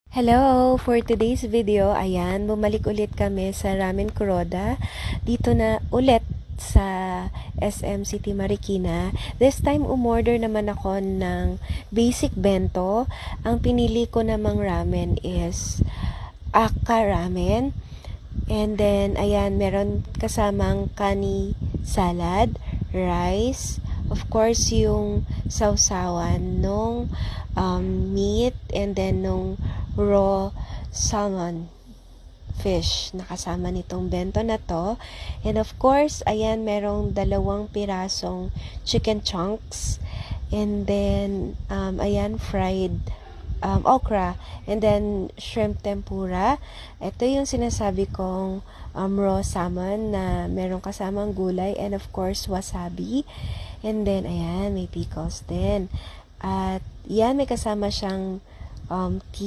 Hello! For today's video, ayan, bumalik ulit kami sa Ramen Kuroda. Dito na ulit sa SM City Marikina. This time, umorder naman ako ng basic bento. Ang pinili ko namang ramen is Aka Ramen. And then, ayan, meron kasamang kani salad, rice, of course, yung sausawan nung meat, and then nung raw salmon fish na kasama nitong bento na to. And of course, ayan, merong 2 pirasong chicken chunks. And then, ayan, fried okra, and then shrimp tempura. Ito yung sinasabi kong raw salmon na merong kasamang gulay, and of course wasabi. And then ayan, may pickles din. At yan, may kasama siyang tea.